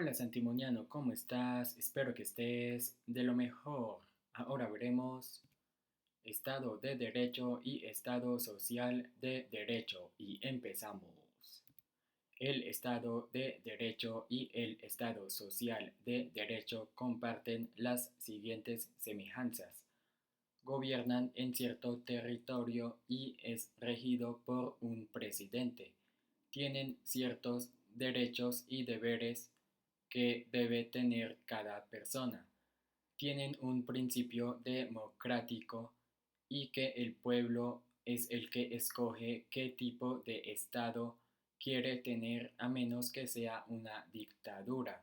Hola Santimoniano, ¿cómo estás? Espero que estés de lo mejor. Ahora veremos Estado de Derecho y Estado Social de Derecho y empezamos. El Estado de Derecho y el Estado Social de Derecho comparten las siguientes semejanzas. Gobiernan en cierto territorio y es regido por un presidente. Tienen ciertos derechos y deberes que debe tener cada persona. Tienen un principio democrático y que el pueblo es el que escoge qué tipo de Estado quiere tener a menos que sea una dictadura.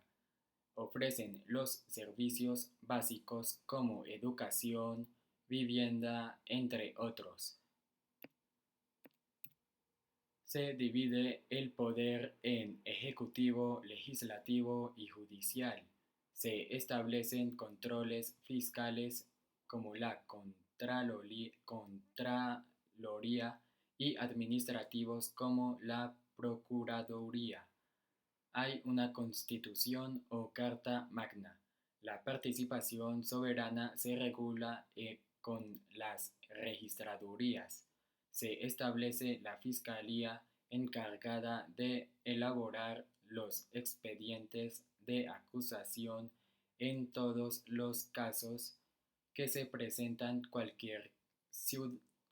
Ofrecen los servicios básicos como educación, vivienda, entre otros. Se divide el poder en ejecutivo, legislativo y judicial. Se establecen controles fiscales como la Contraloría y administrativos como la Procuraduría. Hay una constitución o carta magna. La participación soberana se regula con las registradurías. Se establece la fiscalía encargada de elaborar los expedientes de acusación en todos los casos que se presentan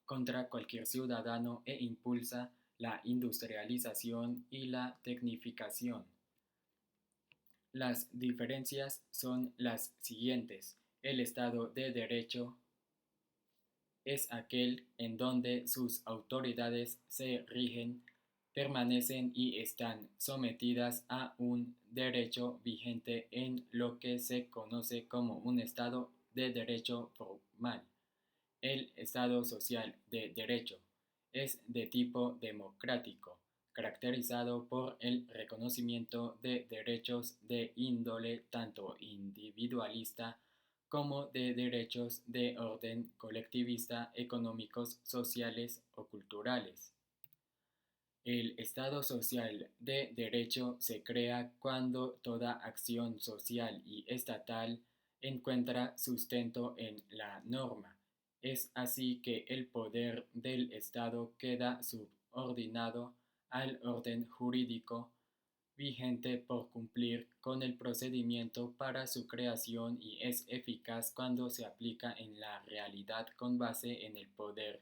contra cualquier ciudadano e impulsa la industrialización y la tecnificación. Las diferencias son las siguientes. El Estado de Derecho es aquel en donde sus autoridades se rigen, permanecen y están sometidas a un derecho vigente en lo que se conoce como un Estado de Derecho formal. El Estado social de derecho es de tipo democrático, caracterizado por el reconocimiento de derechos de índole tanto individualista como de derechos de orden colectivista, económicos, sociales o culturales. El Estado social de derecho se crea cuando toda acción social y estatal encuentra sustento en la norma. Es así que el poder del Estado queda subordinado al orden jurídico vigente por cumplir con el procedimiento para su creación y es eficaz cuando se aplica en la realidad con base en el poder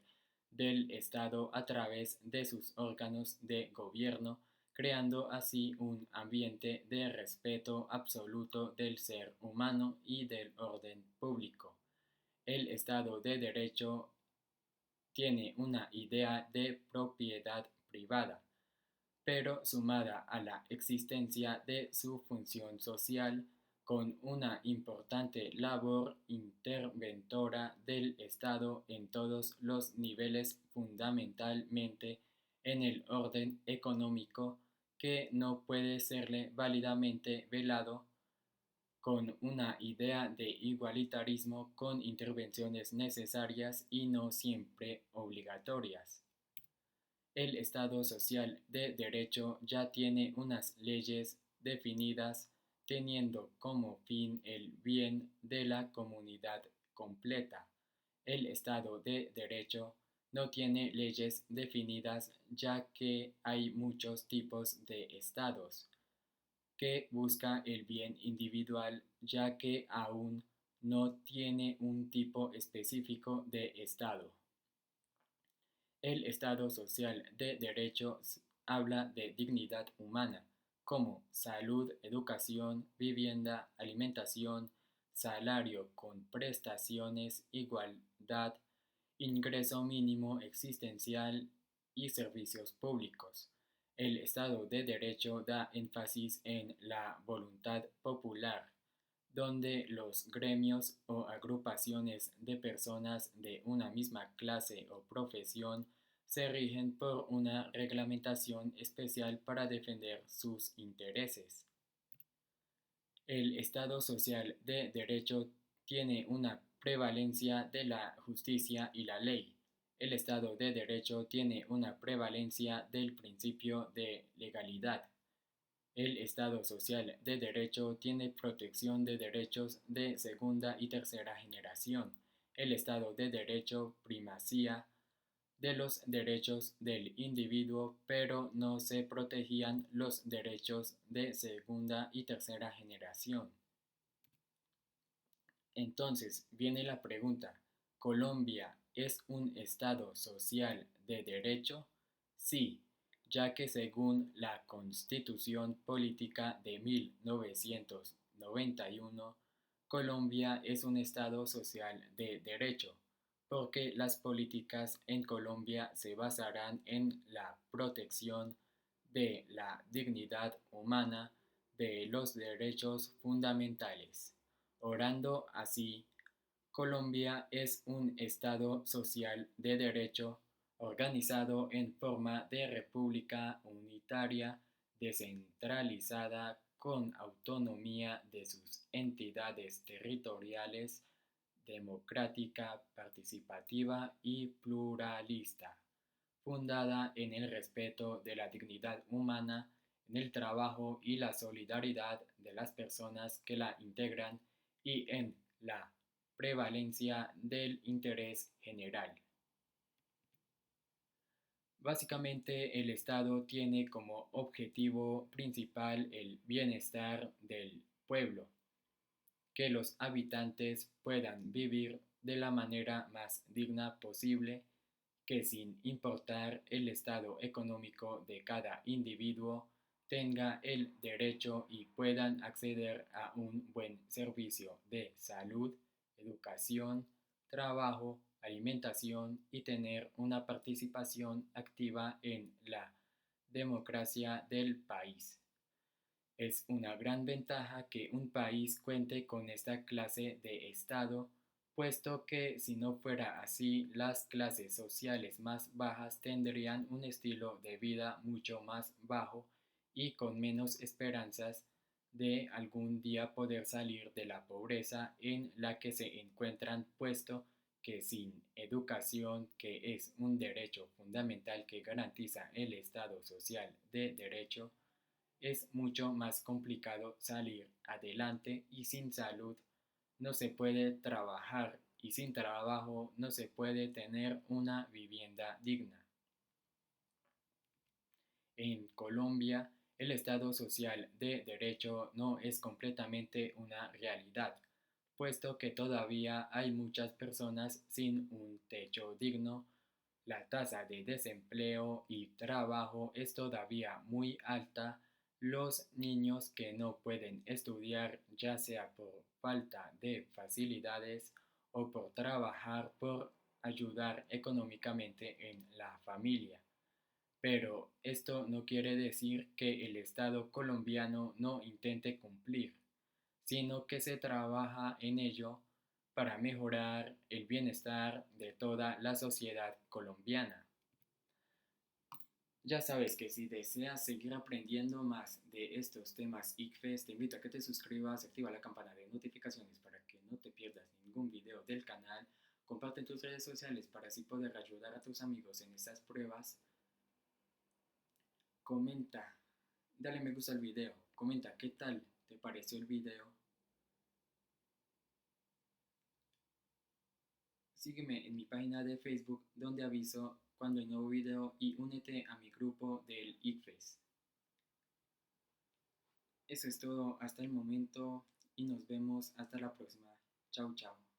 del Estado a través de sus órganos de gobierno, creando así un ambiente de respeto absoluto del ser humano y del orden público. El Estado de Derecho tiene una idea de propiedad privada, pero sumada a la existencia de su función social, con una importante labor interventora del Estado en todos los niveles, fundamentalmente en el orden económico, que no puede serle válidamente velado con una idea de igualitarismo con intervenciones necesarias y no siempre obligatorias. El Estado social de derecho ya tiene unas leyes definidas teniendo como fin el bien de la comunidad completa. El Estado de derecho no tiene leyes definidas ya que hay muchos tipos de estados que busca el bien individual ya que aún no tiene un tipo específico de estado. El Estado social de derecho habla de dignidad humana, como salud, educación, vivienda, alimentación, salario con prestaciones, igualdad, ingreso mínimo existencial y servicios públicos. El Estado de Derecho da énfasis en la voluntad popular, donde los gremios o agrupaciones de personas de una misma clase o profesión se rigen por una reglamentación especial para defender sus intereses. El Estado social de derecho tiene una prevalencia de la justicia y la ley. El Estado de derecho tiene una prevalencia del principio de legalidad. El Estado social de derecho tiene protección de derechos de segunda y tercera generación. El Estado de derecho primacía de los derechos del individuo, pero no se protegían los derechos de segunda y tercera generación. Entonces viene la pregunta, ¿Colombia es un Estado social de derecho? Sí, ya que según la Constitución Política de 1991, Colombia es un Estado social de derecho, porque las políticas en Colombia se basarán en la protección de la dignidad humana, de los derechos fundamentales. Orando así, Colombia es un Estado social de derecho organizado en forma de república unitaria, descentralizada, con autonomía de sus entidades territoriales, democrática, participativa y pluralista, fundada en el respeto de la dignidad humana, en el trabajo y la solidaridad de las personas que la integran y en la prevalencia del interés general. Básicamente, el Estado tiene como objetivo principal el bienestar del pueblo, que los habitantes puedan vivir de la manera más digna posible, que sin importar el estado económico de cada individuo, tenga el derecho y puedan acceder a un buen servicio de salud, educación, trabajo, alimentación y tener una participación activa en la democracia del país. Es una gran ventaja que un país cuente con esta clase de Estado, puesto que si no fuera así, las clases sociales más bajas tendrían un estilo de vida mucho más bajo y con menos esperanzas de algún día poder salir de la pobreza en la que se encuentran, puesto que sin educación, que es un derecho fundamental que garantiza el Estado social de derecho, es mucho más complicado salir adelante y sin salud no se puede trabajar y sin trabajo no se puede tener una vivienda digna. En Colombia, el Estado social de derecho no es completamente una realidad, puesto que todavía hay muchas personas sin un techo digno. La tasa de desempleo y trabajo es todavía muy alta. Los niños que no pueden estudiar, ya sea por falta de facilidades o por trabajar por ayudar económicamente en la familia. Pero esto no quiere decir que el Estado colombiano no intente cumplir, sino que se trabaja en ello para mejorar el bienestar de toda la sociedad colombiana. Ya sabes que si deseas seguir aprendiendo más de estos temas ICFES, te invito a que te suscribas, activa la campana de notificaciones para que no te pierdas ningún video del canal, comparte en tus redes sociales para así poder ayudar a tus amigos en estas pruebas. Comenta, dale me gusta al video, comenta qué tal te pareció el video. Sígueme en mi página de Facebook donde aviso cuando hay nuevo video y únete a mi grupo del ICFES. Eso es todo hasta el momento y nos vemos hasta la próxima. Chao, chao.